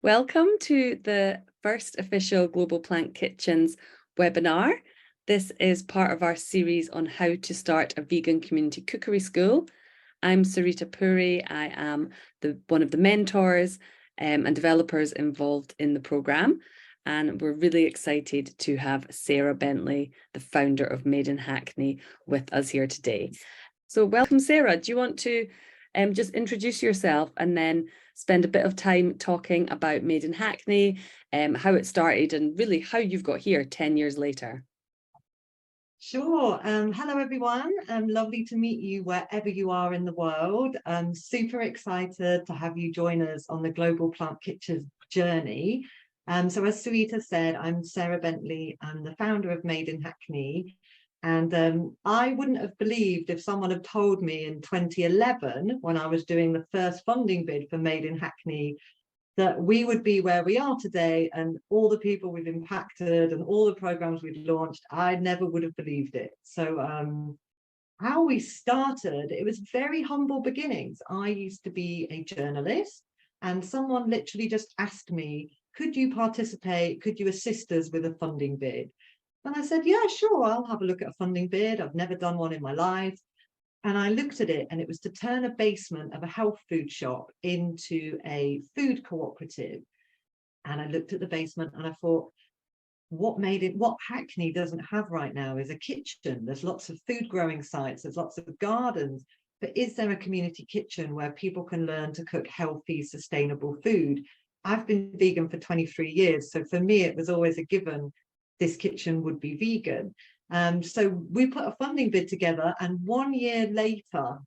Welcome to the first official Global Plant Kitchens webinar. This is part of our series on how to start a vegan community cookery school. I'm Sarita Puri. I am one of the mentors and developers involved in the programme. And we're really excited to have Sarah Bentley, the founder of Made in Hackney, with us here today. So welcome, Sarah. Do you want to just introduce yourself and then spend a bit of time talking about Made in Hackney, how it started and really how you've got here 10 years later? Sure. Hello, everyone. Lovely to meet you wherever you are in the world. I'm super excited to have you join us on the Global Plant Kitchens journey. So as Sarita said, I'm Sarah Bentley. I'm the founder of Made in Hackney. And I wouldn't have believed if someone had told me in 2011, when I was doing the first funding bid for Made in Hackney, that we would be where we are today and all the people we've impacted and all the programs we've launched. I never would have believed it. So how we started, it was very humble beginnings. I used to be a journalist and someone literally just asked me, could you participate? Could you assist us with a funding bid? And I said, yeah, sure, I'll have a look at a funding bid. I've never done one in my life. And I looked at it and it was to turn a basement of a health food shop into a food cooperative. And I looked at the basement and I thought, what Hackney doesn't have right now is a kitchen. There's lots of food growing sites, there's lots of gardens, but is there a community kitchen where people can learn to cook healthy, sustainable food? I've been vegan for 23 years. So for me, it was always a given this kitchen would be vegan. So we put a funding bid together, and 1 year later,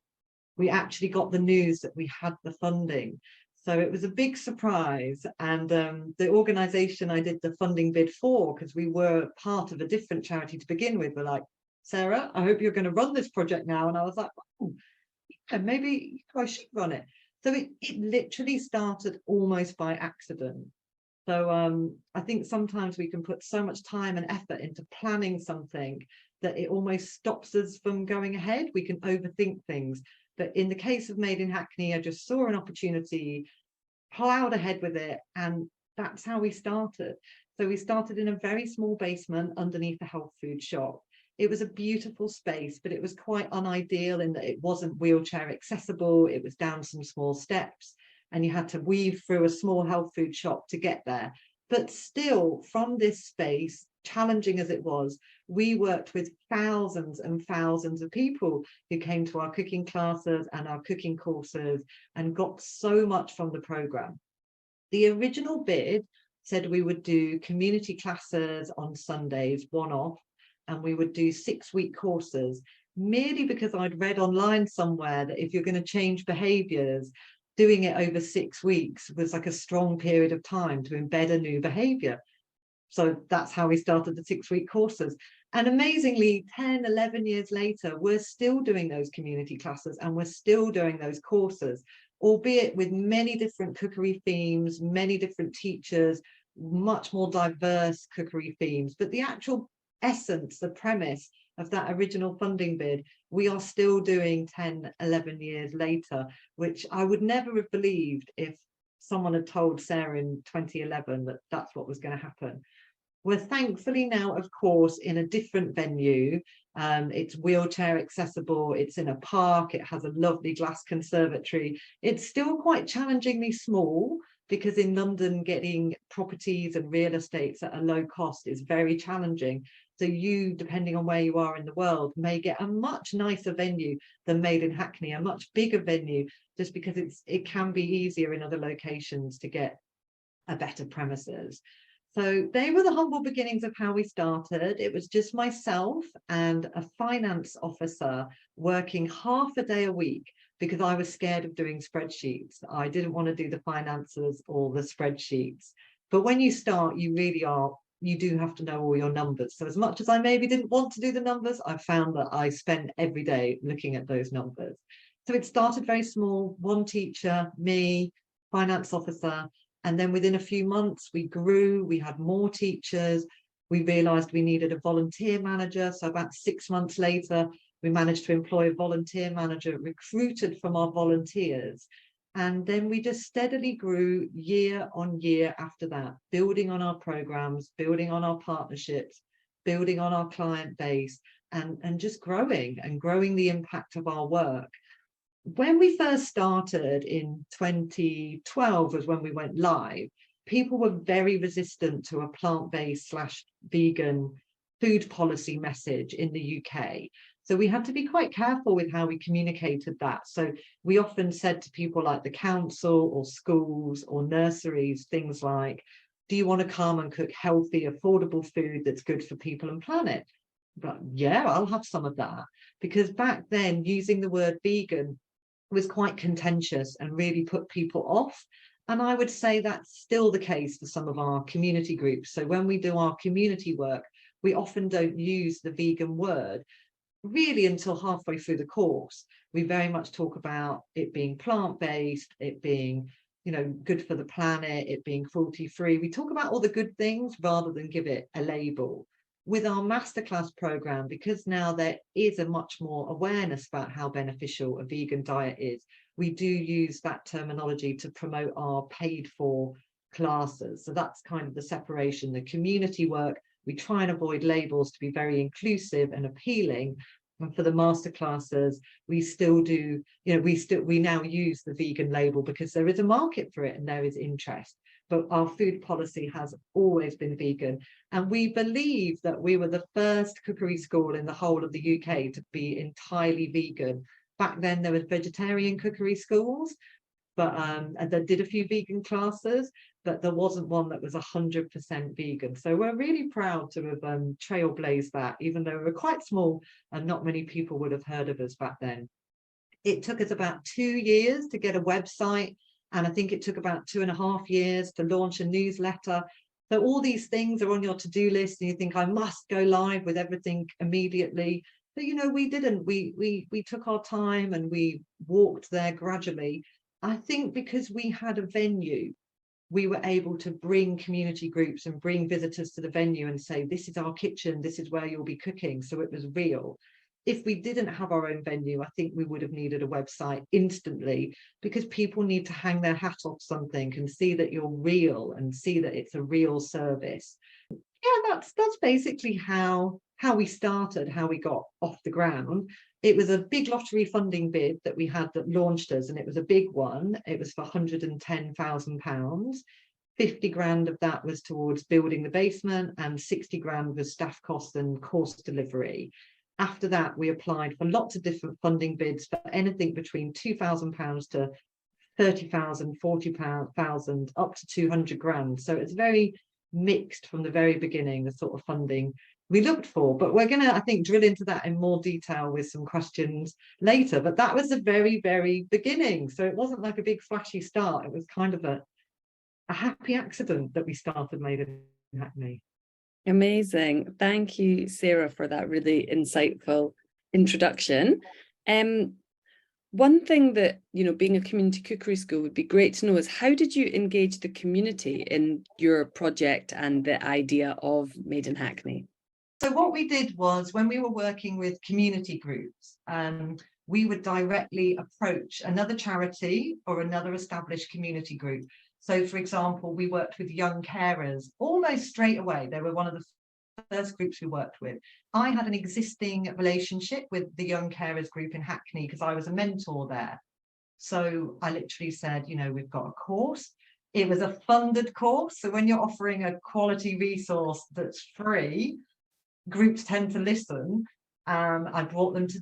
we actually got the news that we had the funding. So it was a big surprise. And the organization I did the funding bid for, because we were part of a different charity to begin with, were like, Sarah, I hope you're going to run this project now. And I was like, oh, yeah, maybe I should run it. So it literally started almost by accident. So I think sometimes we can put so much time and effort into planning something that it almost stops us from going ahead. We can overthink things. But in the case of Made in Hackney, I just saw an opportunity, plowed ahead with it, and that's how we started. So we started in a very small basement underneath a health food shop. It was a beautiful space, but it was quite unideal in that it wasn't wheelchair accessible. It was down some small steps, and you had to weave through a small health food shop to get there. But still, from this space, challenging as it was, we worked with thousands and thousands of people who came to our cooking classes and our cooking courses and got so much from the program. The original bid said we would do community classes on Sundays, one-off, and we would do 6-week courses, merely because I'd read online somewhere that if you're going to change behaviours, doing it over 6 weeks was like a strong period of time to embed a new behavior. So that's how we started the 6-week courses. And amazingly, 10, 11 years later, we're still doing those community classes and we're still doing those courses, albeit with many different cookery themes, many different teachers, much more diverse cookery themes. But the actual essence, the premise of that original funding bid, we are still doing 10, 11 years later, which I would never have believed if someone had told Sarah in 2011 that that's what was going to happen. We're thankfully now, of course, in a different venue. It's wheelchair accessible, it's in a park, it has a lovely glass conservatory. It's still quite challengingly small, because in London, getting properties and real estates at a low cost is very challenging. So you, depending on where you are in the world, may get a much nicer venue than Made in Hackney, a much bigger venue, just because it can be easier in other locations to get a better premises. So they were the humble beginnings of how we started. It was just myself and a finance officer working half a day a week because I was scared of doing spreadsheets. I didn't want to do the finances or the spreadsheets. But when you start, you really are, you do have to know all your numbers. So as much as I maybe didn't want to do the numbers, I found that I spent every day looking at those numbers. So it started very small, one teacher, me, finance officer. And then within a few months, we grew, we had more teachers, we realised we needed a volunteer manager. So about 6 months later, we managed to employ a volunteer manager recruited from our volunteers. And then we just steadily grew year on year after that, building on our programs, building on our partnerships, building on our client base, and just growing and growing the impact of our work. When we first started in 2012 was when we went live, people were very resistant to a plant-based / vegan food policy message in the UK. So we had to be quite careful with how we communicated that. So we often said to people like the council or schools or nurseries, things like, do you want to come and cook healthy, affordable food that's good for people and planet? But yeah, I'll have some of that. Because back then, using the word vegan was quite contentious and really put people off. And I would say that's still the case for some of our community groups. So when we do our community work, we often don't use the vegan word really until halfway through the course. We very much talk about it being plant-based, it being, good for the planet, it being cruelty-free. We talk about all the good things rather than give it a label. With our masterclass program, because now there is a much more awareness about how beneficial a vegan diet is, we do use that terminology to promote our paid for classes. So that's kind of the separation. The community work, we try and avoid labels to be very inclusive and appealing. And for the masterclasses, we still do, we now use the vegan label because there is a market for it and there is interest. But our food policy has always been vegan. And we believe that we were the first cookery school in the whole of the UK to be entirely vegan. Back then, there was vegetarian cookery schools, but and they did a few vegan classes, but there wasn't one that was 100% vegan. So we're really proud to have trailblazed that, even though we were quite small and not many people would have heard of us back then. It took us about 2 years to get a website, and I think it took about 2.5 years to launch a newsletter. So all these things are on your to-do list and you think, I must go live with everything immediately. But we didn't. We took our time and we walked there gradually. I think because we had a venue, we were able to bring community groups and bring visitors to the venue and say, this is our kitchen, this is where you'll be cooking. So it was real. If we didn't have our own venue, I think we would have needed a website instantly, because people need to hang their hat off something and see that you're real and see that it's a real service. Yeah, that's basically how we started, how we got off the ground. It was a big lottery funding bid that we had that launched us, and it was a big one. It was for £110,000. 50 grand of that was towards building the basement, and 60 grand was staff costs and course delivery. After that, we applied for lots of different funding bids for anything between £2,000 to 30,000, 40,000, up to 200 grand. So it's very mixed from the very beginning, the sort of funding we looked for. But we're going to, I think, drill into that in more detail with some questions later. But that was the very, very beginning. So it wasn't like a big flashy start. It was kind of a happy accident that we started Made in Hackney. Amazing. Thank you, Sarah, for that really insightful introduction. One thing that, being a community cookery school would be great to know is, how did you engage the community in your project and the idea of Made in Hackney? So what we did was, when we were working with community groups, we would directly approach another charity or another established community group. So, for example, we worked with young carers almost straight away. They were one of the first groups we worked with. I had an existing relationship with the young carers group in Hackney because I was a mentor there. So I literally said, we've got a course. It was a funded course. So when you're offering a quality resource that's free, groups tend to listen. I brought them to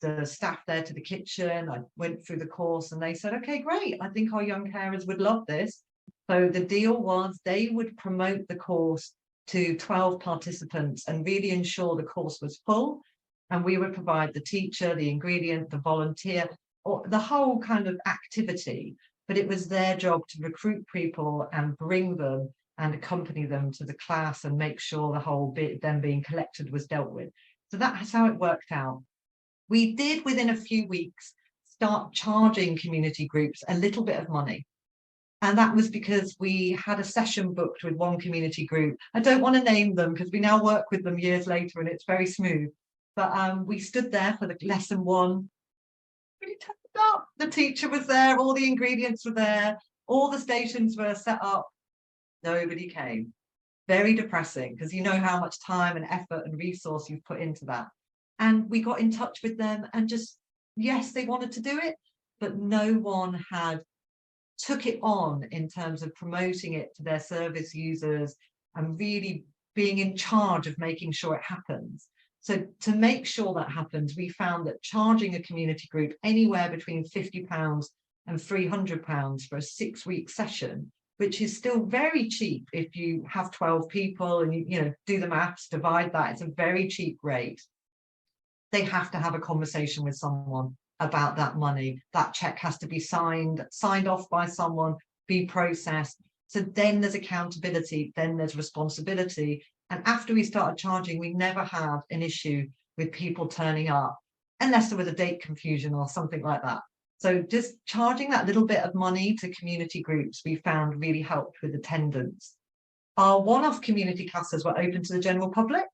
the staff there to the kitchen. I went through the course and they said, okay, great. I think our young carers would love this. So the deal was they would promote the course to 12 participants and really ensure the course was full. And we would provide the teacher, the ingredient, the volunteer, or the whole kind of activity. But it was their job to recruit people and bring them and accompany them to the class and make sure the whole bit, them being collected, was dealt with. So that's how it worked out. We did, within a few weeks, start charging community groups a little bit of money. And that was because we had a session booked with one community group. I don't want to name them because we now work with them years later and it's very smooth. But we stood there for the lesson one. Really tough up. The teacher was there, all the ingredients were there, all the stations were set up. Nobody came. Very depressing, because you know how much time and effort and resource you've put into that. And we got in touch with them and just, yes, they wanted to do it, but no one had took it on in terms of promoting it to their service users and really being in charge of making sure it happens. So to make sure that happens, we found that charging a community group anywhere between £50 and £300 for a 6-week session, which is still very cheap if you have 12 people and you do the maths, divide that, it's a very cheap rate. They have to have a conversation with someone about that money. That check has to be signed off by someone, be processed. So then there's accountability, then there's responsibility. And after we started charging, we never had an issue with people turning up, unless there was a date confusion or something like that. So just charging that little bit of money to community groups, we found really helped with attendance. Our one-off community classes were open to the general public.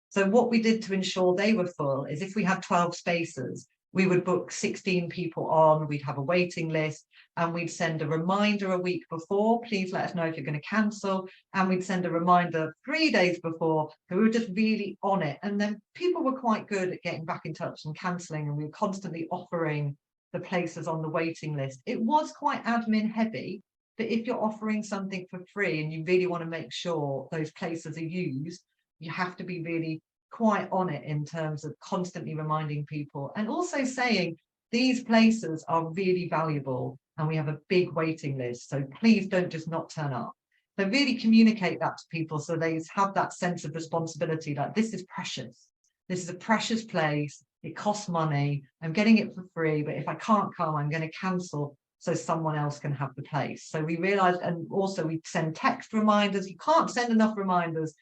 So what we did to ensure they were full is if we had 12 spaces, we would book 16 people on, we'd have a waiting list, and we'd send a reminder a week before, please let us know if you're going to cancel, and we'd send a reminder 3 days before. So we were just really on it. And then people were quite good at getting back in touch and cancelling, and we were constantly offering the places on the waiting list. It was quite admin heavy, but if you're offering something for free and you really want to make sure those places are used, you have to be really quite on it in terms of constantly reminding people and also saying these places are really valuable and we have a big waiting list, so please don't just not turn up. So really communicate that to people so they have that sense of responsibility, like this is precious, this is a precious place, it costs money, I'm getting it for free, but if I can't come, I'm going to cancel so someone else can have the place. So we realized, and also we send text reminders. You can't send enough reminders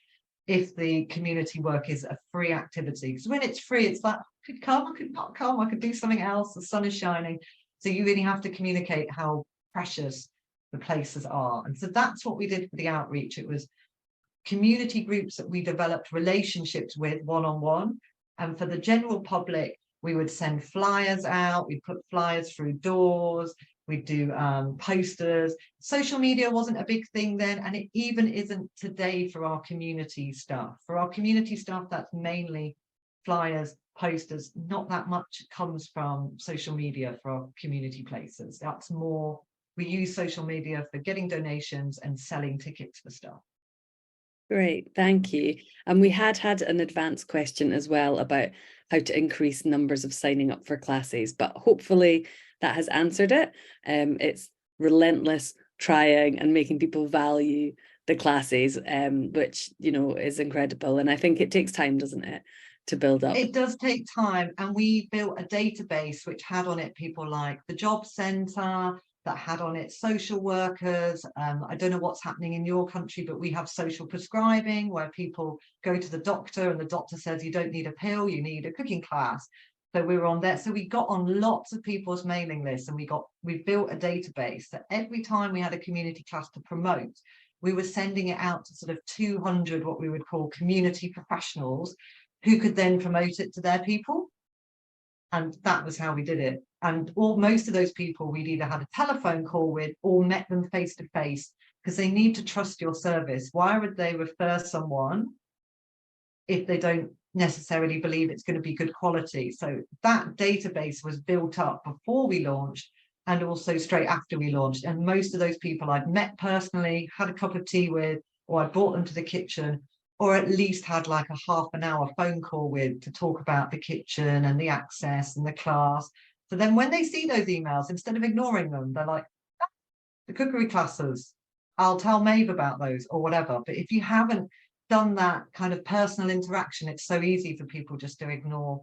if the community work is a free activity, because when it's free, it's like, I could come, I could not come, I could do something else, the sun is shining. So you really have to communicate how precious the places are. And so that's what we did for the outreach. It was community groups that we developed relationships with one-on-one. And for the general public, we would send flyers out, we'd put flyers through doors, we'd do posters. Social media wasn't a big thing then, and it even isn't today for our community staff. For our community staff, that's mainly flyers, posters. Not that much comes from social media for our community places. That's more, we use social media for getting donations and selling tickets for stuff. Great, thank you. And we had an advanced question as well about how to increase numbers of signing up for classes, but hopefully that has answered it. It's relentless trying and making people value the classes, which, is incredible. And I think it takes time, doesn't it, to build up? It does take time. And we built a database which had on it people like the job centre, that had on it social workers. I don't know what's happening in your country, but we have social prescribing where people go to the doctor and the doctor says you don't need a pill, you need a cooking class. So we were on there. So we got on lots of people's mailing lists, and we built a database that every time we had a community class to promote, we were sending it out to sort of 200 what we would call community professionals who could then promote it to their people. And that was how we did it. And most of those people we'd either had a telephone call with or met them face to face, because they need to trust your service. Why would they refer someone if they don't necessarily believe it's going to be good quality? So that database was built up before we launched and also straight after we launched. And most of those people I'd met personally, had a cup of tea with, or I brought them to the kitchen, or at least had like a half an hour phone call with to talk about the kitchen and the access and the class. So then when they see those emails, instead of ignoring them, they're like, ah, the cookery classes, I'll tell Maeve about those or whatever. But if you haven't done that kind of personal interaction, it's so easy for people just to ignore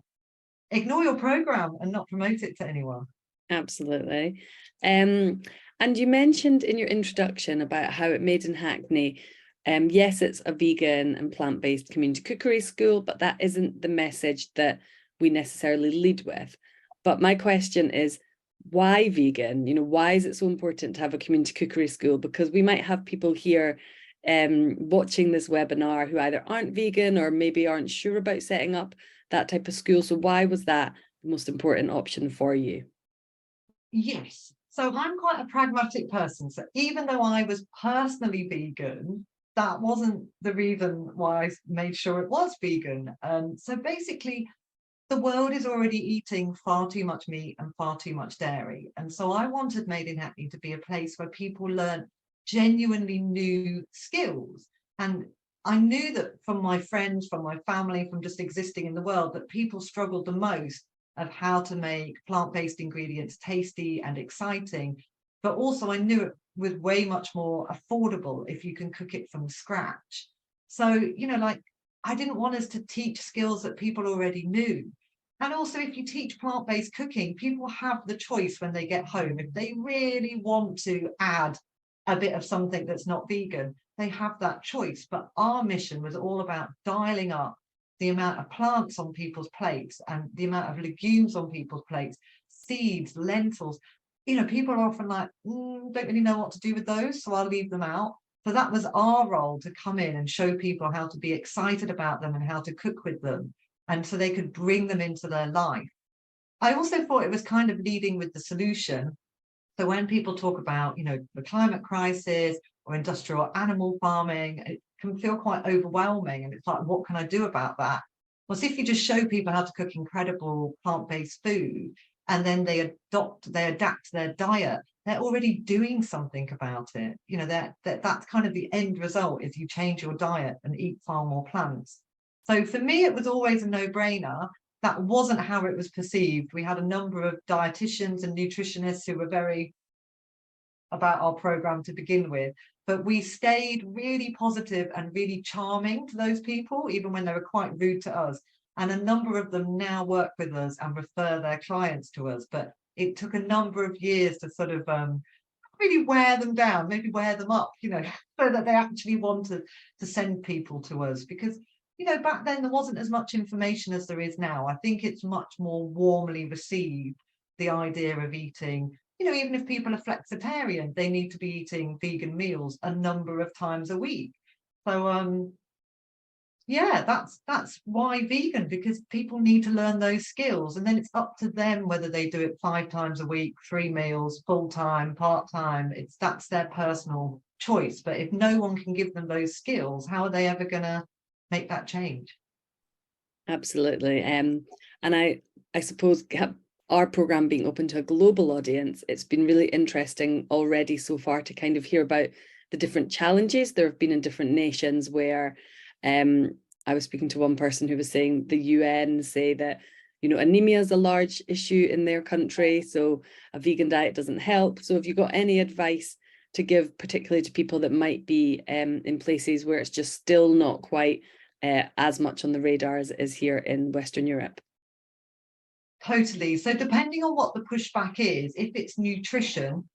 your program and not promote it to anyone. Absolutely. And you mentioned in your introduction about how at Made in Hackney, yes, it's a vegan and plant-based community cookery school, but that isn't the message that we necessarily lead with. But my question is, why vegan? Why is it so important to have a community cookery school? Because we might have people here watching this webinar who either aren't vegan or maybe aren't sure about setting up that type of school. So why was that the most important option for you? Yes. So I'm quite a pragmatic person. So even though I was personally vegan, that wasn't the reason why I made sure it was vegan. So basically, the world is already eating far too much meat and far too much dairy. And so I wanted Made in Hackney to be a place where people learn genuinely new skills. And I knew that from my friends, from my family, from just existing in the world, that people struggled the most of how to make plant-based ingredients tasty and exciting. But also I knew it was way much more affordable if you can cook it from scratch. So, like I didn't want us to teach skills that people already knew. And also, if you teach plant-based cooking, people have the choice when they get home. If they really want to add a bit of something that's not vegan, they have that choice. But our mission was all about dialing up the amount of plants on people's plates and the amount of legumes on people's plates, seeds, lentils. People are often like, don't really know what to do with those, so I'll leave them out. So that was our role, to come in and show people how to be excited about them and how to cook with them, and so they could bring them into their life. I also thought it was kind of leading with the solution. So when people talk about, the climate crisis or industrial animal farming, it can feel quite overwhelming. And it's like, what can I do about that? Well, so if you just show people how to cook incredible plant-based food, and then they adapt their diet, they're already doing something about it. That's kind of the end result, is you change your diet and eat far more plants. So for me, it was always a no-brainer. That wasn't how it was perceived. We had a number of dietitians and nutritionists who were very about our program to begin with, but we stayed really positive and really charming to those people, even when they were quite rude to us. And a number of them now work with us and refer their clients to us. But it took a number of years to sort of really wear them down, maybe wear them up, so that they actually wanted to send people to us. Because back then there wasn't as much information as there is now. I think it's much more warmly received, the idea of eating, even if people are flexitarian, they need to be eating vegan meals a number of times a week. So yeah, that's why vegan, because people need to learn those skills, and then it's up to them whether they do it 5 times a week, 3 meals, full-time, part-time. That's their personal choice. But if no one can give them those skills, how are they ever going to make that change? Absolutely. And I suppose our program being open to a global audience, it's been really interesting already so far to kind of hear about the different challenges there have been in different nations where I was speaking to one person who was saying the UN say that, anemia is a large issue in their country, so a vegan diet doesn't help. So have you got any advice to give, particularly to people that might be in places where it's just still not quite as much on the radar as it is here in Western Europe? Totally. So depending on what the pushback is, if it's nutrition,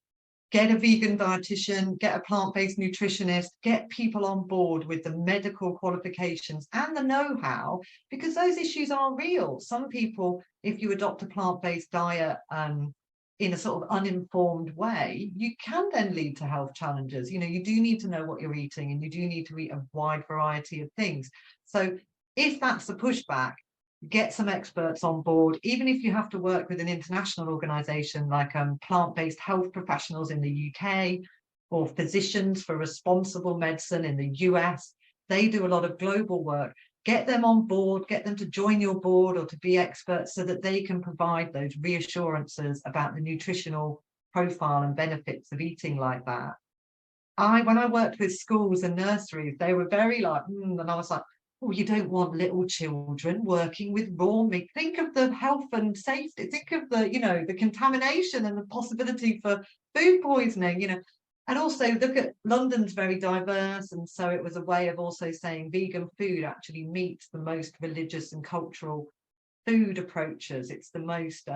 get a vegan dietitian, get a plant-based nutritionist, get people on board with the medical qualifications and the know-how, because those issues are real. Some people, if you adopt a plant-based diet in a sort of uninformed way, you can then lead to health challenges. You do need to know what you're eating, and you do need to eat a wide variety of things. So if that's the pushback, get some experts on board, even if you have to work with an international organization like plant-based health professionals in the UK, or physicians for responsible medicine in the US. They do a lot of global work. Get them on board, get them to join your board or to be experts, so that they can provide those reassurances about the nutritional profile and benefits of eating like that. When I worked with schools and nurseries, they were very like, and I was like, oh, you don't want little children working with raw meat. Think of the health and safety. Think of the contamination and the possibility for food poisoning. And also look at London's very diverse. And so it was a way of also saying vegan food actually meets the most religious and cultural food approaches. It's the most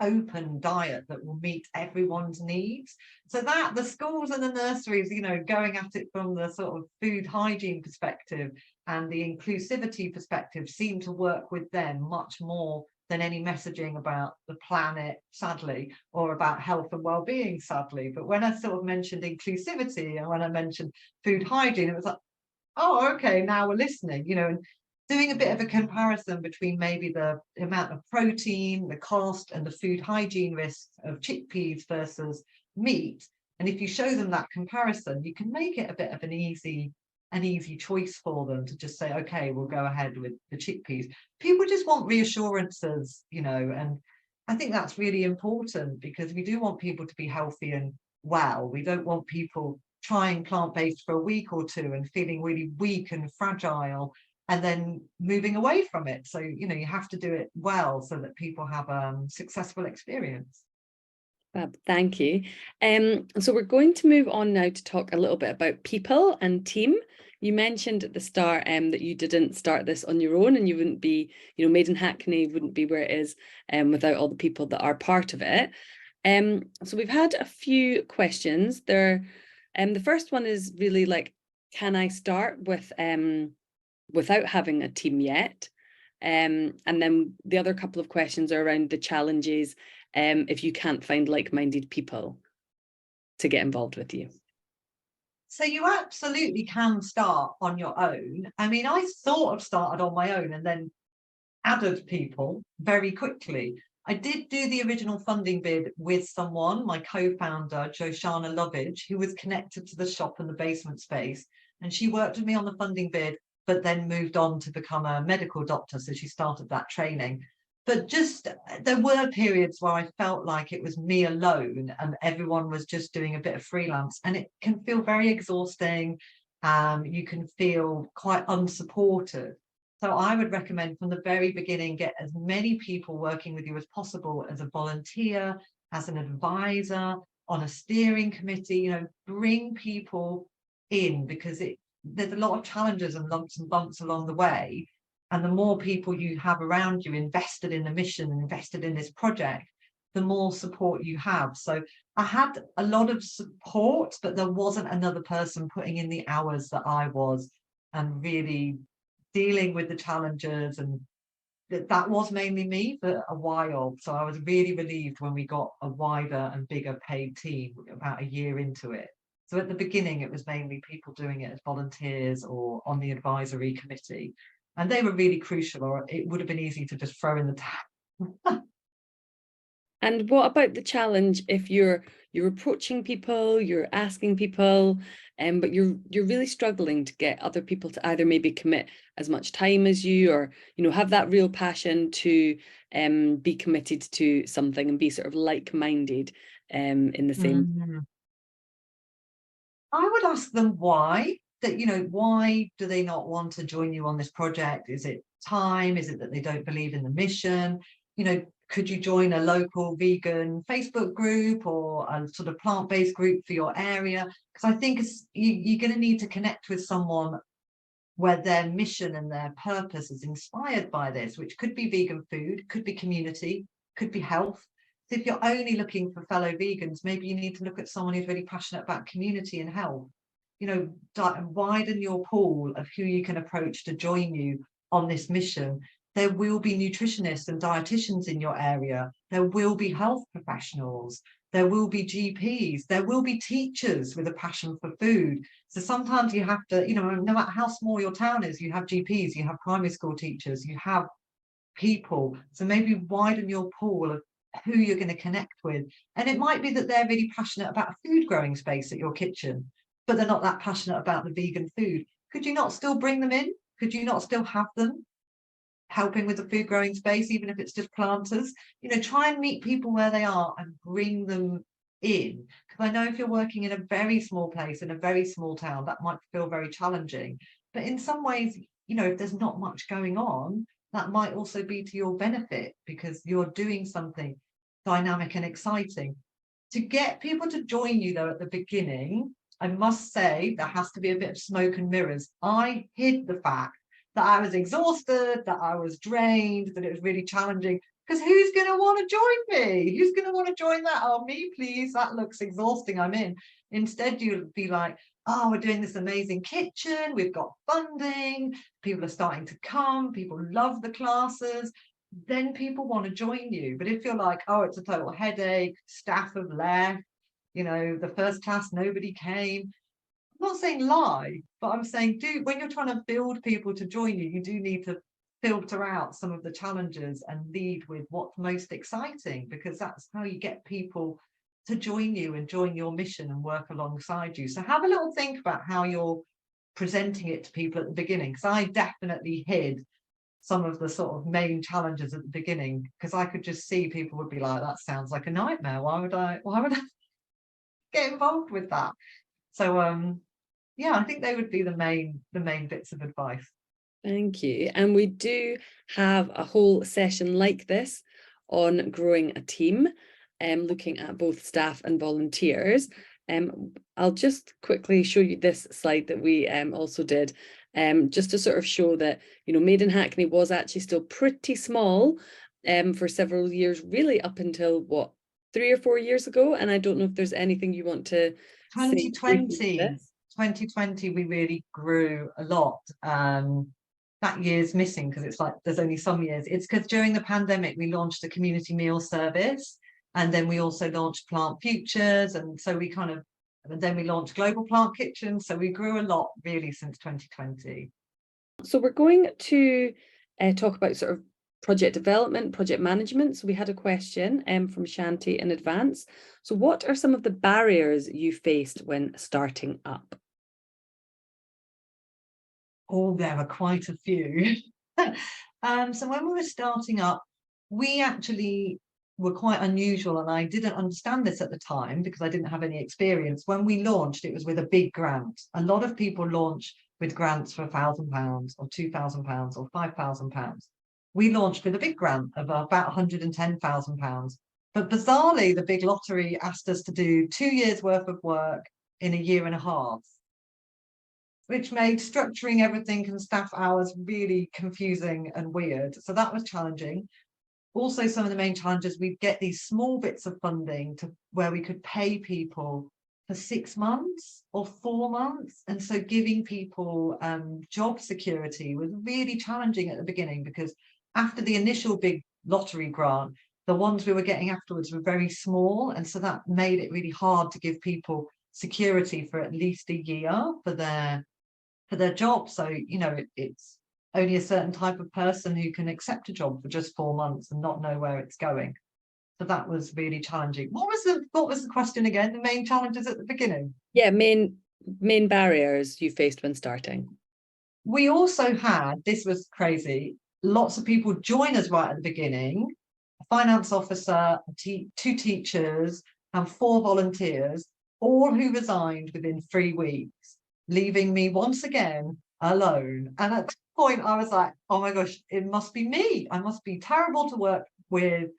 open diet that will meet everyone's needs. So that the schools and the nurseries, going at it from the sort of food hygiene perspective and the inclusivity perspective, seem to work with them much more than any messaging about the planet, sadly, or about health and well-being, sadly. But when I sort of mentioned inclusivity and when I mentioned food hygiene, it was like, oh, okay, now we're listening, and doing a bit of a comparison between maybe the amount of protein, the cost, and the food hygiene risks of chickpeas versus meat. And if you show them that comparison, you can make it a bit of an easy choice for them to just say, okay, we'll go ahead with the chickpeas. People just want reassurances, and I think that's really important, because we do want people to be healthy and well. We don't want people trying plant-based for a week or two and feeling really weak and fragile and then moving away from it. So, you have to do it well so that people have a successful experience. Thank you. So we're going to move on now to talk a little bit about people and team. You mentioned at the start that you didn't start this on your own, and you wouldn't be, Made in Hackney wouldn't be where it is without all the people that are part of it. So we've had a few questions there. The first one is really like, can I start with without having a team yet? And then the other couple of questions are around the challenges if you can't find like-minded people to get involved with you. So you absolutely can start on your own. I mean, I sort of started on my own and then added people very quickly. I did do the original funding bid with someone, my co-founder, Joshana Lovage, who was connected to the shop and the basement space. And she worked with me on the funding bid, but then moved on to become a medical doctor. So she started that training. But just there were periods where I felt like it was me alone and everyone was just doing a bit of freelance, and it can feel very exhausting. You can feel quite unsupported. So I would recommend from the very beginning, get as many people working with you as possible as a volunteer, as an advisor, on a steering committee, bring people in, because there's a lot of challenges and lumps and bumps along the way. And the more people you have around you invested in the mission and invested in this project, the more support you have. So I had a lot of support, but there wasn't another person putting in the hours that I was and really dealing with the challenges, and that was mainly me for a while. So I was really relieved when we got a wider and bigger paid team about a year into it. So at the beginning, it was mainly people doing it as volunteers or on the advisory committee. And they were really crucial, or it would have been easy to just throw in the towel. And what about the challenge if you're approaching people, you're asking people, but you're really struggling to get other people to either maybe commit as much time as you, or have that real passion to be committed to something and be sort of like-minded in the same. I would ask them why. Why do they not want to join you on this project? Is it time? Is it that they don't believe in the mission? Could you join a local vegan Facebook group or a sort of plant-based group for your area? Because I think you're going to need to connect with someone where their mission and their purpose is inspired by this, which could be vegan food, could be community, could be health. So if you're only looking for fellow vegans, maybe you need to look at someone who's really passionate about community and health. Widen your pool of who you can approach to join you on this mission. There will be nutritionists and dietitians in your area. There will be health professionals. There will be GPs. There will be teachers with a passion for food. So sometimes you have to, no matter how small your town is, you have GPs, you have primary school teachers, you have people. So maybe widen your pool of who you're going to connect with. And it might be that they're really passionate about a food growing space at your kitchen, but they're not that passionate about the vegan food. Could you not still bring them in? Could you not still have them helping with the food growing space, even if it's just planters? Try and meet people where they are and bring them in. Because I know if you're working in a very small place, in a very small town, that might feel very challenging. But in some ways, if there's not much going on, that might also be to your benefit, because you're doing something dynamic and exciting. To get people to join you, though, at the beginning, I must say there has to be a bit of smoke and mirrors. I hid the fact that I was exhausted, that I was drained, that it was really challenging, because who's going to want to join me? Who's going to want to join that? Oh, me, please. That looks exhausting. I'm in. Instead, you'll be like, oh, we're doing this amazing kitchen. We've got funding. People are starting to come. People love the classes. Then people want to join you. But if you're like, oh, it's a total headache, staff have left, the first class, nobody came, I'm not saying lie, but I'm saying when you're trying to build people to join you, you do need to filter out some of the challenges and lead with what's most exciting, because that's how you get people to join you and join your mission and work alongside you. So have a little think about how you're presenting it to people at the beginning, because I definitely hid some of the sort of main challenges at the beginning, because I could just see people would be like, that sounds like a nightmare. Why would I get involved with that? So yeah, I think they would be the main bits of advice. Thank you. And we do have a whole session like this on growing a team, looking at both staff and volunteers. I'll just quickly show you this slide that we also did, just to sort of show that, Made in Hackney was actually still pretty small for several years, really up until what, 3 or 4 years ago. And I don't know if there's anything you want to say briefly to 2020, this. 2020, we really grew a lot. That year's missing because it's like there's only some years. It's because during the pandemic we launched a community meal service, and then we also launched Plant Futures, and so and then we launched Global Plant Kitchens. So we grew a lot really since 2020. So we're going to talk about sort of project development, project management. So we had a question from Shanti in advance. So what are some of the barriers you faced when starting up? Oh, there are quite a few. So when we were starting up, we actually were quite unusual, and I didn't understand this at the time because I didn't have any experience. When we launched, it was with a big grant. A lot of people launch with grants for £1,000 or £2,000 or £5,000. We launched with a big grant of about £110,000. But bizarrely, the big lottery asked us to do 2 years worth of work in a year and a half, which made structuring everything and staff hours really confusing and weird. So that was challenging. Also, some of the main challenges, we'd get these small bits of funding to where we could pay people for 6 months or 4 months. And so giving people job security was really challenging at the beginning, because after the initial big lottery grant, the ones we were getting afterwards were very small. And so that made it really hard to give people security for at least a year for their job. So, it's only a certain type of person who can accept a job for just 4 months and not know where it's going. So that was really challenging. What was the question again? The main challenges at the beginning? Yeah, main barriers you faced when starting. We also had, this was crazy, lots of people join us right at the beginning: a finance officer, 2 teachers, and 4 volunteers, all who resigned within 3 weeks, leaving me once again alone. And at that point, I was like, oh my gosh, it must be me. I must be terrible to work with.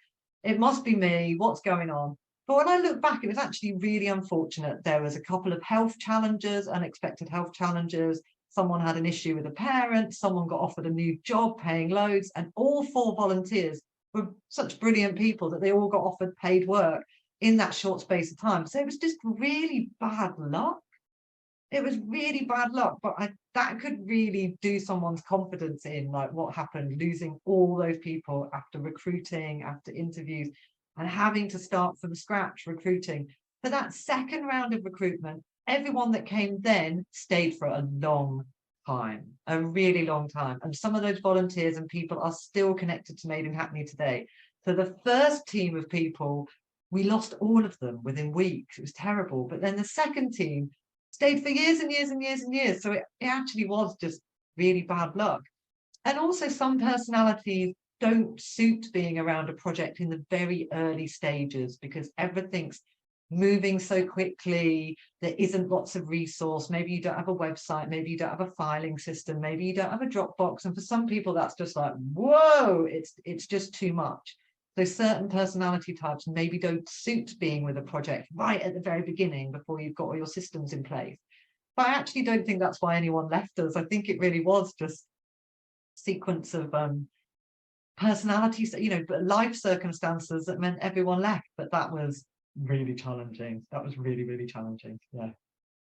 It must be me. What's going on? But when I look back, it was actually really unfortunate. There was a couple of health challenges, unexpected health challenges. Someone had an issue with a parent. Someone got offered a new job paying loads. And all 4 volunteers were such brilliant people that they all got offered paid work in that short space of time. So it was just really bad luck. It was really bad luck, but that could really do someone's confidence in, like, what happened, losing all those people after recruiting, after interviews, and having to start from scratch recruiting. For that second round of recruitment, everyone that came then stayed for a long time, a really long time. And some of those volunteers and people are still connected to Made in Hackney today. So the first team of people, we lost all of them within weeks. It was terrible. But then the second team stayed for years and years and years and years. So it actually was just really bad luck. And also, some personalities don't suit being around a project in the very early stages because everything's moving so quickly. There isn't lots of resource. Maybe you don't have a website, maybe you don't have a filing system, maybe you don't have a Dropbox. And for some people, that's just like, whoa, it's just too much. So certain personality types maybe don't suit being with a project right at the very beginning before you've got all your systems in place. But I actually don't think that's why anyone left us. I think it really was just sequence of personalities, life circumstances that meant everyone left. But that was really challenging. That was really, really challenging. Yeah.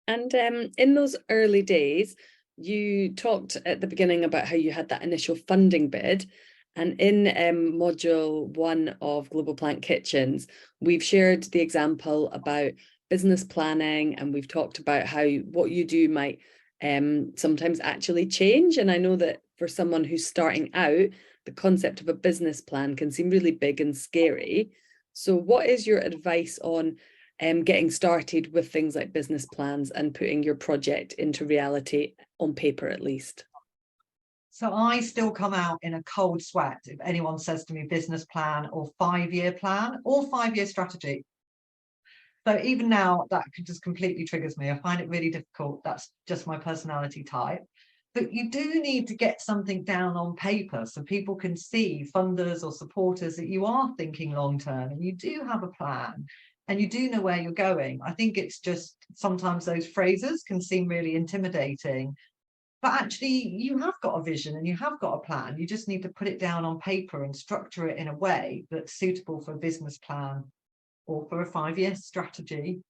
And in those early days, you talked at the beginning about how you had that initial funding bid. And in module 1 of Global Plant Kitchens, we've shared the example about business planning, and we've talked about how what you do might sometimes actually change. And I know that for someone who's starting out, the concept of a business plan can seem really big and scary. So what is your advice on getting started with things like business plans and putting your project into reality on paper at least? So I still come out in a cold sweat if anyone says to me business plan or 5-year plan or 5-year strategy. So even now, that just completely triggers me. I find it really difficult. That's just my personality type. But you do need to get something down on paper so people can see, funders or supporters, that you are thinking long term and you do have a plan and you do know where you're going. I think it's just sometimes those phrases can seem really intimidating. But actually, you have got a vision and you have got a plan. You just need to put it down on paper and structure it in a way that's suitable for a business plan or for a 5-year strategy,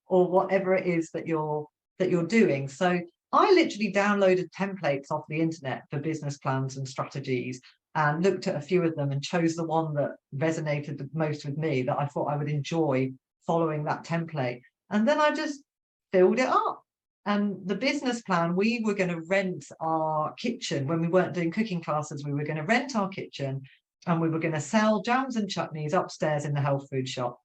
or whatever it is that you're doing. So I literally downloaded templates off the internet for business plans and strategies and looked at a few of them and chose the one that resonated the most with me, that I thought I would enjoy following that template. And then I just filled it up. And the business plan, we were going to rent our kitchen when we weren't doing cooking classes. We were going to rent our kitchen and we were going to sell jams and chutneys upstairs in the health food shop.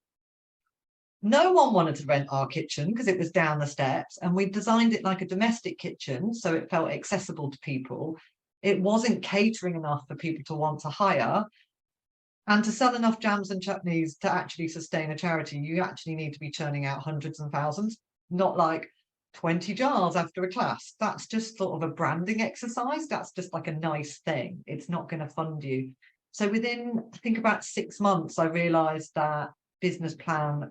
No one wanted to rent our kitchen because it was down the steps, and we designed it like a domestic kitchen so it felt accessible to people. It wasn't catering enough for people to want to hire. And to sell enough jams and chutneys to actually sustain a charity, you actually need to be churning out hundreds and thousands, not like 20 jars after a class. That's just sort of a branding exercise. That's just like a nice thing. It's not going to fund you. So within, I think, about 6 months, I realized that business plan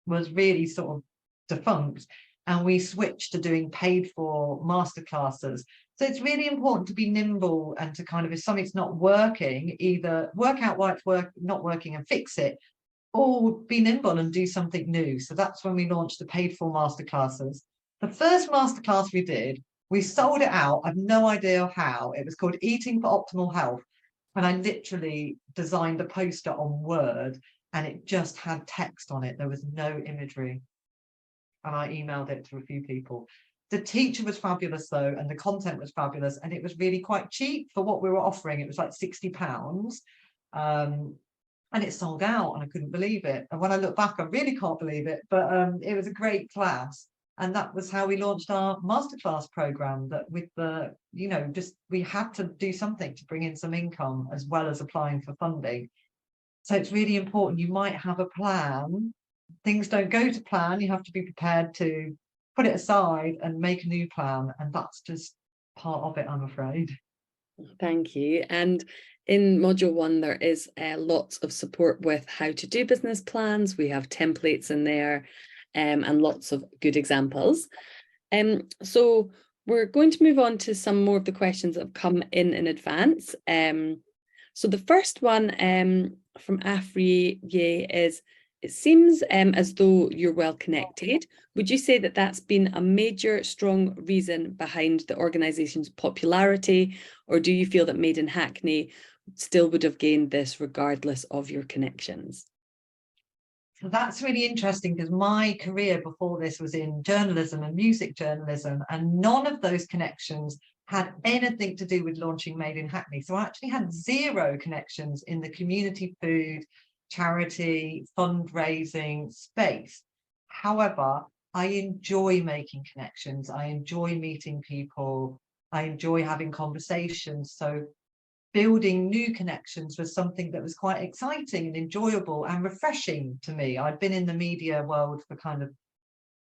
was really sort of defunct, and we switched to doing paid for masterclasses. So it's really important to be nimble and to kind of, if something's not working, either work out why it's not working and fix it, or be nimble and do something new. So that's when we launched the paid for masterclasses. The first masterclass we did, we sold it out. I've no idea how. It was called Eating for Optimal Health. And I literally designed a poster on Word and it just had text on it. There was no imagery. And I emailed it to a few people. The teacher was fabulous though, and the content was fabulous, and it was really quite cheap for what we were offering. It was like £60. And it sold out and I couldn't believe it. And when I look back, I really can't believe it. But it was a great class. And that was how we launched our masterclass program, that with the, just we had to do something to bring in some income as well as applying for funding. So it's really important. You might have a plan. Things don't go to plan. You have to be prepared to put it aside and make a new plan. And that's just part of it, I'm afraid. Thank you. And in module 1, there is lots of support with how to do business plans. We have templates in there and lots of good examples. So we're going to move on to some more of the questions that have come in advance. So the first one from Afriye is, it seems as though you're well connected. Would you say that that's been a major, strong reason behind the organisation's popularity, or do you feel that Made in Hackney still would have gained this regardless of your connections? So that's really interesting, because my career before this was in journalism and music journalism, and none of those connections had anything to do with launching Made in Hackney. So I actually had zero connections in the community food, charity, fundraising space. However, I enjoy making connections. I enjoy meeting people. I enjoy having conversations. So building new connections was something that was quite exciting and enjoyable and refreshing to me. I'd been in the media world for kind of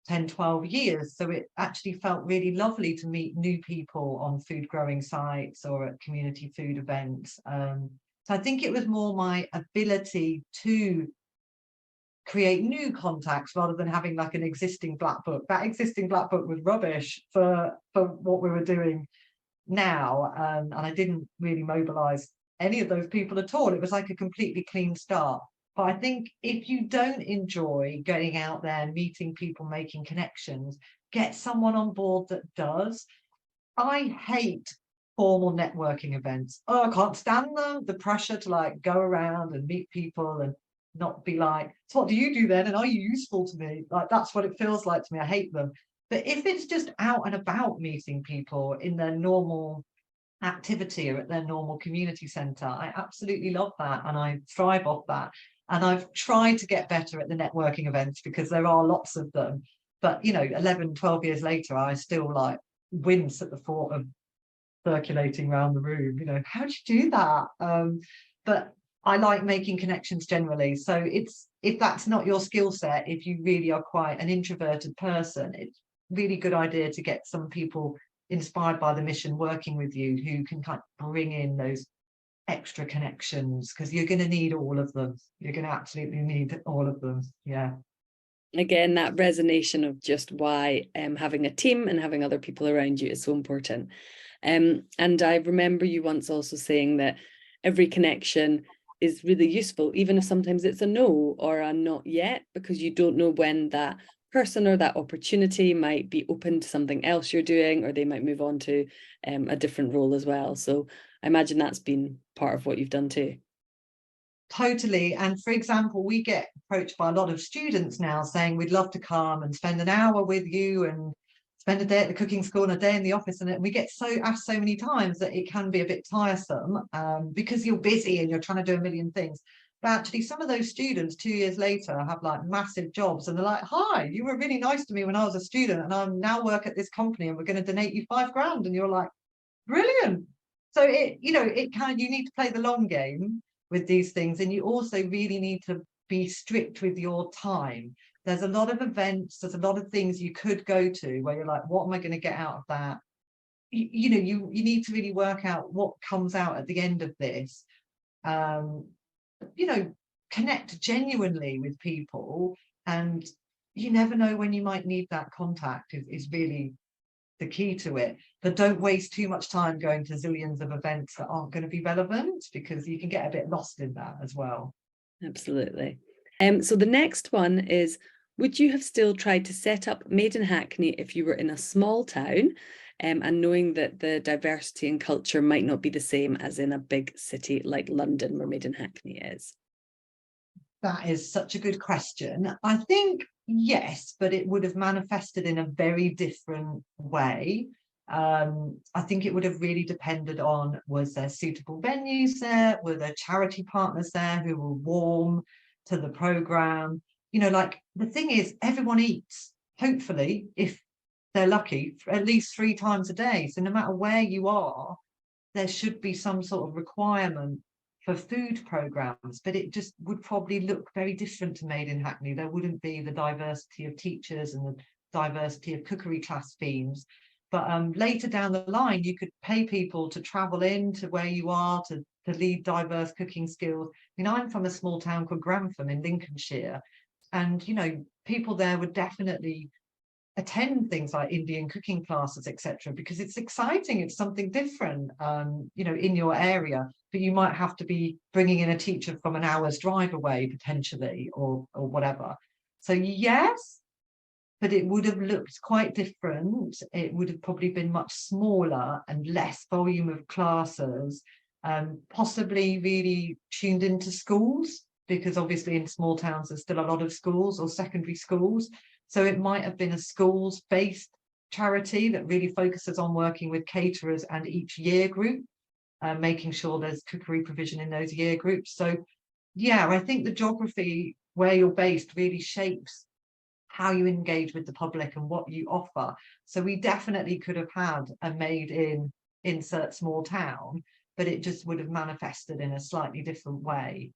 10, 12 years. So it actually felt really lovely to meet new people on food growing sites or at community food events. So I think it was more my ability to create new contacts rather than having like an existing black book. That existing black book was rubbish for what we were doing now. And I didn't really mobilize any of those people at all. It was like a completely clean start. But I think if you don't enjoy going out there, meeting people, making connections, get someone on board that does. I hate formal networking events. Oh, I can't stand them. The pressure to like go around and meet people. And not be like, so what do you do then? And are you useful to me? Like, that's what it feels like to me. I hate them. But if it's just out and about meeting people in their normal activity or at their normal community centre, I absolutely love that and I thrive off that. And I've tried to get better at the networking events because there are lots of them. But, you know, 11, 12 years later, I still like wince at the thought of circulating around the room. You know, how do you do that? But I like making connections generally. So it's, if that's not your skill set, if you really are quite an introverted person, it's really good idea to get some people inspired by the mission working with you who can kind of bring in those extra connections, because you're going to need all of them. You're going to absolutely need all of them. Yeah. Again, that resonation of just why having a team and having other people around you is so important. And I remember you once also saying that every connection is really useful, even if sometimes it's a no or a not yet, because you don't know when that person or that opportunity might be open to something else you're doing, or they might move on to a different role as well. So I imagine that's been part of what you've done too. Totally. And for example, we get approached by a lot of students now saying we'd love to come and spend an hour with you and spend a day at the cooking school and a day in the office. And we get so asked so many times that it can be a bit tiresome because you're busy and you're trying to do a million things. But actually, some of those students 2 years later have like massive jobs and they're like, hi, you were really nice to me when I was a student and I now work at this company and we're going to donate you £5,000. And you're like, brilliant. So it, you know, it kind of, you need to play the long game with these things, and you also really need to be strict with your time. There's a lot of events, there's a lot of things you could go to where you're like, what am I going to get out of that? You know, you need to really work out what comes out at the end of this. You know, connect genuinely with people, and you never know when you might need that contact is really the key to it. But don't waste too much time going to zillions of events that aren't going to be relevant, because you can get a bit lost in that as well. Absolutely. So the next one is, would you have still tried to set up Made in Hackney if you were in a small town, and knowing that the diversity and culture might not be the same as in a big city like London, where Made in Hackney is? That is such a good question. I think yes, but it would have manifested in a very different way. I think it would have really depended on, was there suitable venues there? Were there charity partners there who were warm to the program? You know, like the thing is, everyone eats, hopefully, if they're lucky, at least 3 times a day. So no matter where you are, there should be some sort of requirement for food programs, but it just would probably look very different to Made in Hackney. There wouldn't be the diversity of teachers and the diversity of cookery class themes. But later down the line, you could pay people to travel in to where you are to lead diverse cooking skills. I mean, I'm from a small town called Grantham in Lincolnshire, and you know, people there would definitely attend things like Indian cooking classes, etc., because it's exciting, it's something different, you know, in your area. But you might have to be bringing in a teacher from an hour's drive away potentially, or whatever. So yes, but it would have looked quite different. It would have probably been much smaller and less volume of classes, possibly really tuned into schools, because obviously in small towns there's still a lot of schools or secondary schools. So it might have been a schools-based charity that really focuses on working with caterers and each year group, making sure there's cookery provision in those year groups. So yeah, I think the geography where you're based really shapes how you engage with the public and what you offer. So we definitely could have had a Made in insert small town, but it just would have manifested in a slightly different way.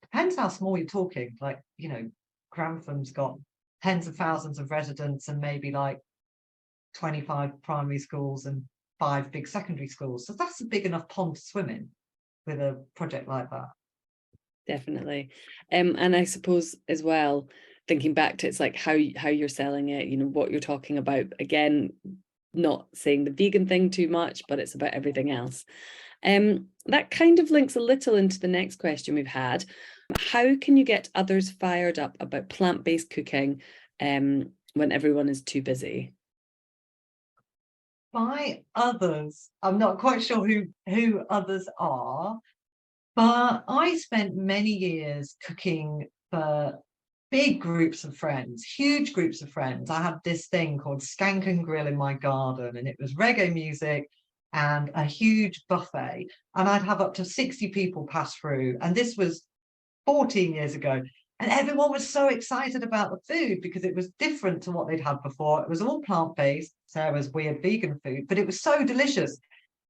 Depends how small you're talking. Like, you know, Grantham's got tens of thousands of residents and maybe like 25 primary schools and 5 big secondary schools. So that's a big enough pond to swim in with a project like that. Definitely. And I suppose as well, thinking back to, it's like how you're selling it, you know, what you're talking about. Again, not saying the vegan thing too much, but it's about everything else. That kind of links a little into the next question we've had. How can you get others fired up about plant-based cooking when everyone is too busy? By others, I'm not quite sure who others are, But I spent many years cooking for big groups of friends, huge groups of friends. I had this thing called Skank and Grill in my garden, and it was reggae music and a huge buffet. And I'd have up to 60 people pass through. And this was 14 years ago. And everyone was so excited about the food because it was different to what they'd had before. It was all plant-based, Sarah's weird vegan food, but it was so delicious.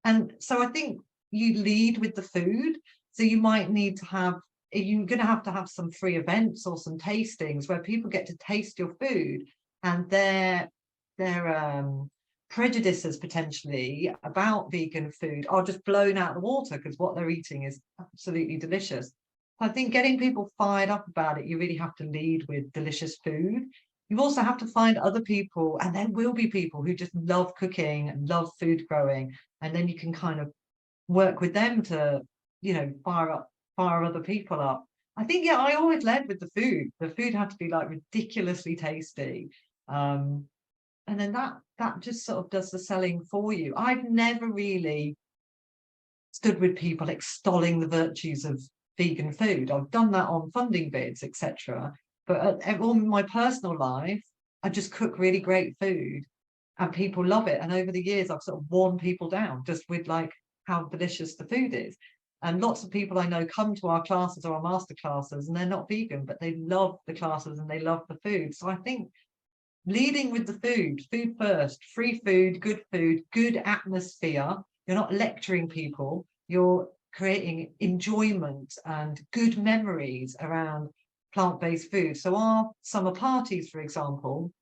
And so I think you lead with the food. So you might need to have, you're going to have some free events or some tastings where people get to taste your food, and their prejudices potentially about vegan food are just blown out of the water because what they're eating is absolutely delicious. I think getting people fired up about it, you really have to lead with delicious food. You also have to find other people, and there will be people who just love cooking and love food growing, and then you can kind of work with them to, fire other people up. I think, yeah, I always led with the food. The food had to be like ridiculously tasty. And then that just sort of does the selling for you. I've never really stood with people extolling the virtues of vegan food. I've done that on funding bids, etc. But all my personal life, I just cook really great food and people love it. And over the years, I've sort of worn people down just with like how delicious the food is. And lots of people I know come to our classes or our master classes and they're not vegan, but they love the classes and they love the food. So I think leading with the food first, free food, good atmosphere. You're not lecturing people, you're creating enjoyment and good memories around plant-based food. So our summer parties, for example,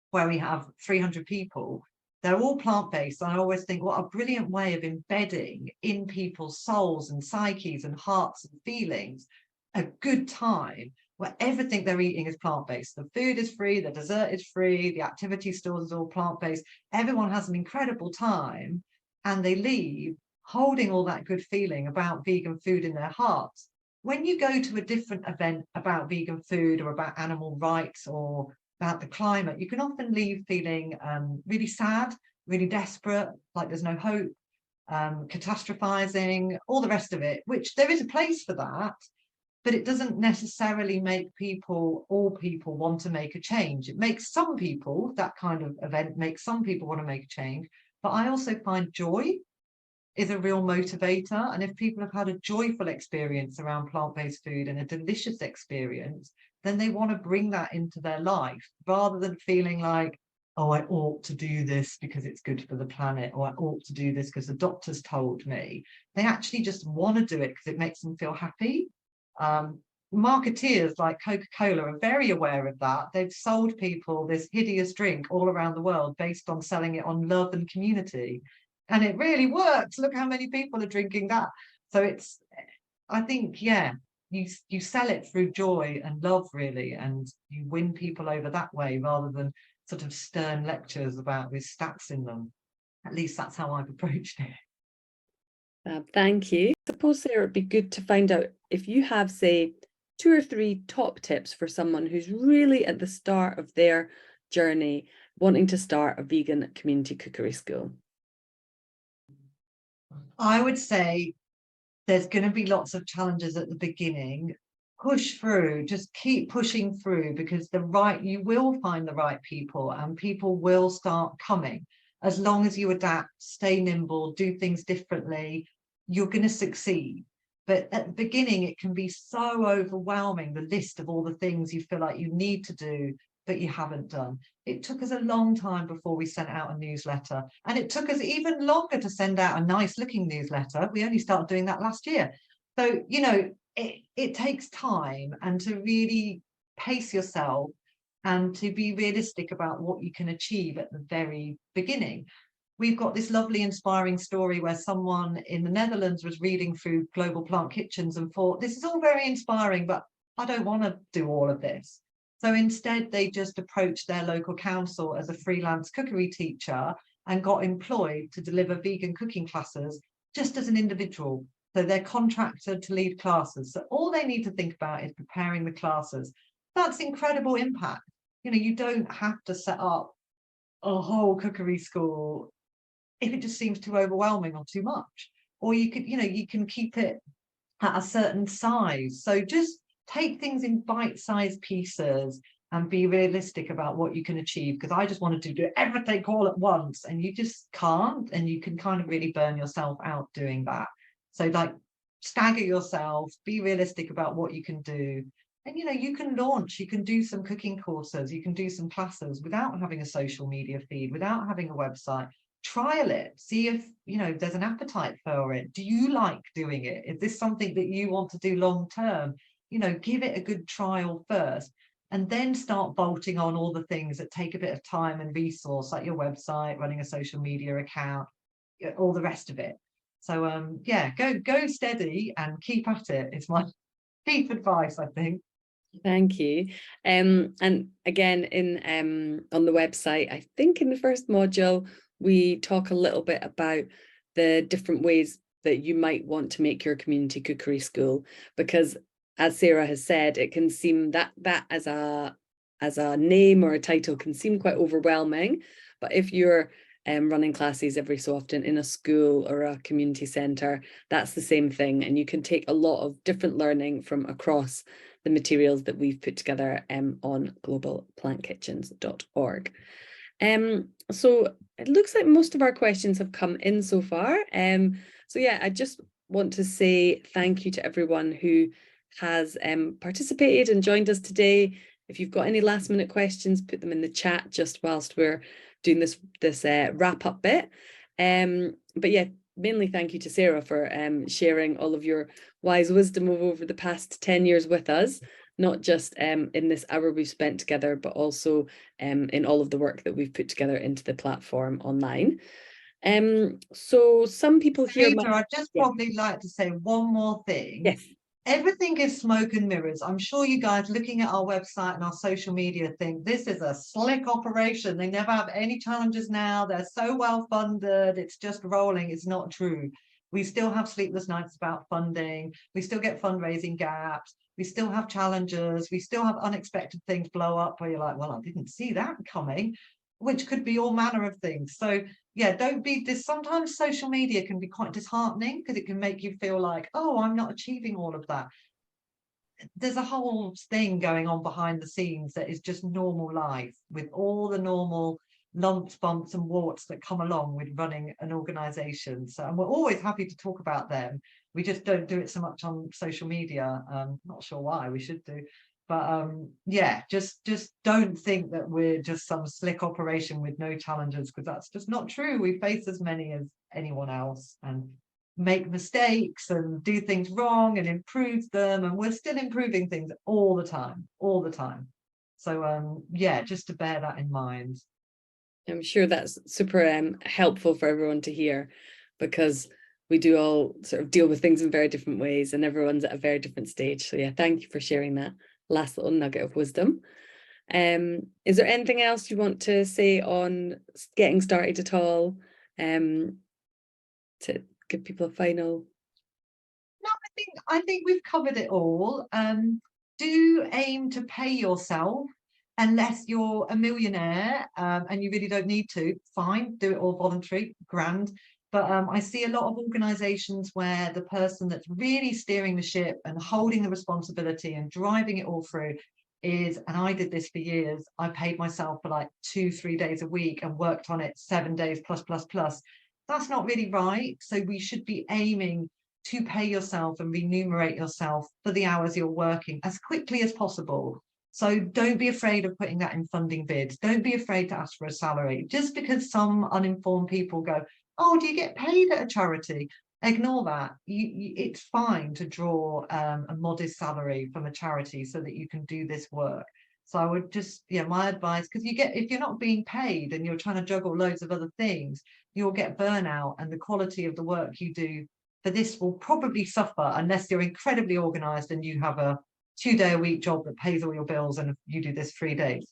where we have 300 people, they're all plant-based. I always think, what a brilliant way of embedding in people's souls and psyches and hearts and feelings a good time where everything they're eating is plant-based. The food is free, the dessert is free, the activity stores is all plant-based. Everyone has an incredible time and they leave holding all that good feeling about vegan food in their hearts. When you go to a different event about vegan food or about animal rights or about the climate, you can often leave feeling really sad, really desperate, like there's no hope, catastrophizing, all the rest of it, which there is a place for that, but it doesn't necessarily make all people want to make a change. It makes some people, that kind of event makes some people want to make a change, but I also find joy is a real motivator. And if people have had a joyful experience around plant-based food and a delicious experience, then they want to bring that into their life rather than feeling like, oh, I ought to do this because it's good for the planet, or I ought to do this because the doctor's told me. They actually just want to do it because it makes them feel happy. Marketeers like Coca-Cola are very aware of that. They've sold people this hideous drink all around the world based on selling it on love and community. And it really works. Look how many people are drinking that. So I think, yeah, you sell it through joy and love, really, and you win people over that way rather than sort of stern lectures about with stats in them. At least that's how I've approached it. Thank you. I suppose, Sarah, it'd be good to find out if you have, say, 2 or 3 top tips for someone who's really at the start of their journey, wanting to start a vegan community cookery school. I would say there's going to be lots of challenges at the beginning. Push through, just keep pushing through, because you will find the right people and people will start coming. As long as you adapt, stay nimble, do things differently, you're going to succeed. But at the beginning, it can be so overwhelming, the list of all the things you feel like you need to do, but you haven't done. It took us a long time before we sent out a newsletter, and it took us even longer to send out a nice looking newsletter. We only started doing that last year. So, it takes time, and to really pace yourself and to be realistic about what you can achieve at the very beginning. We've got this lovely inspiring story where someone in the Netherlands was reading through Global Plant Kitchens and thought, this is all very inspiring, but I don't want to do all of this. So instead, they just approached their local council as a freelance cookery teacher and got employed to deliver vegan cooking classes just as an individual. So they're contracted to lead classes. So all they need to think about is preparing the classes. That's incredible impact. You don't have to set up a whole cookery school if it just seems too overwhelming or too much. Or you can keep it at a certain size. So just take things in bite-sized pieces and be realistic about what you can achieve, because I just wanted to do everything all at once, and you just can't, and you can kind of really burn yourself out doing that. So like, stagger yourself, be realistic about what you can do. And you can launch, you can do some cooking courses, you can do some classes without having a social media feed, without having a website. Trial it, see if there's an appetite for it. Do you like doing it? Is this something that you want to do long term? Give it a good trial first, and then start bolting on all the things that take a bit of time and resource, like your website, running a social media account, all the rest of it. So yeah, go steady and keep at it. It's my chief advice, I think. Thank you. And again, on the website, I think in the first module, we talk a little bit about the different ways that you might want to make your community cookery school, because as Sarah has said, it can seem that as a name or a title can seem quite overwhelming. But if you're running classes every so often in a school or a community centre, that's the same thing. And you can take a lot of different learning from across the materials that we've put together on globalplantkitchens.org. So it looks like most of our questions have come in so far. So yeah, I just want to say thank you to everyone who has participated and joined us today. If you've got any last minute questions, put them in the chat just whilst we're doing this wrap up bit. But yeah, mainly thank you to Sarah for sharing all of your wise wisdom over the past 10 years with us, not just in this hour we've spent together, but also in all of the work that we've put together into the platform online. So some people here Peter, I'd just probably like to say one more thing. Yes. Everything is smoke and mirrors. I'm sure you guys looking at our website and our social media think this is a slick operation. They never have any challenges now. They're so well funded. It's just rolling. It's not true. We still have sleepless nights about funding. We still get fundraising gaps. We still have challenges. We still have unexpected things blow up where you're like, well, I didn't see that coming, which could be all manner of things. So yeah, don't be this. Sometimes social media can be quite disheartening because it can make you feel like, oh, I'm not achieving all of that. There's a whole thing going on behind the scenes that is just normal life, with all the normal lumps, bumps and warts that come along with running an organization. So, and we're always happy to talk about them. We just don't do it so much on social media. Not sure why, we should do. But yeah, just don't think that we're just some slick operation with no challenges, because that's just not true. We face as many as anyone else and make mistakes and do things wrong and improve them, and we're still improving things all the time. So yeah, just to bear that in mind. I'm sure that's super helpful for everyone to hear, because we do all sort of deal with things in very different ways and everyone's at a very different stage. So yeah, thank you for sharing that last little nugget of wisdom. Is there anything else you want to say on getting started at all, to give people a final? No, I think we've covered it all. Do aim to pay yourself, unless you're a millionaire and you really don't need to. Fine, do it all voluntary, grand. But I see a lot of organizations where the person that's really steering the ship and holding the responsibility and driving it all through is, and I did this for years, I paid myself for like 2-3 days a week and worked on it 7 days plus plus plus. That's not really right. So we should be aiming to pay yourself and remunerate yourself for the hours you're working as quickly as possible. So don't be afraid of putting that in funding bids. Don't be afraid to ask for a salary. Just because some uninformed people go, oh, do you get paid at a charity? Ignore that. It's fine to draw a modest salary from a charity so that you can do this work. So I would just, yeah, my advice, because if you're not being paid and you're trying to juggle loads of other things, you'll get burnout, and the quality of the work you do for this will probably suffer unless you're incredibly organized and you have a 2-day-a-week job that pays all your bills and you do this 3 days.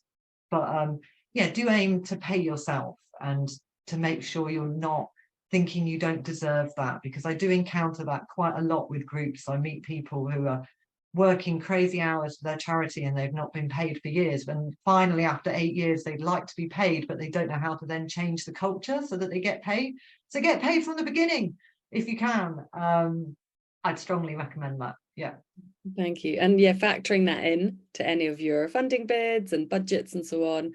But yeah, do aim to pay yourself and to make sure you're not thinking you don't deserve that, because I do encounter that quite a lot with groups. I meet people who are working crazy hours for their charity and they've not been paid for years, and finally after 8 years they'd like to be paid, but they don't know how to then change the culture so that they get paid. So get paid from the beginning if you can. I'd strongly recommend that. Yeah. Thank you. And yeah, factoring that in to any of your funding bids and budgets and so on,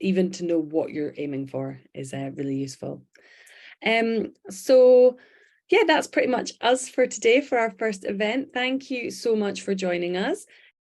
even to know what you're aiming for is really useful. So yeah, that's pretty much us for today for our first event. Thank you so much for joining us.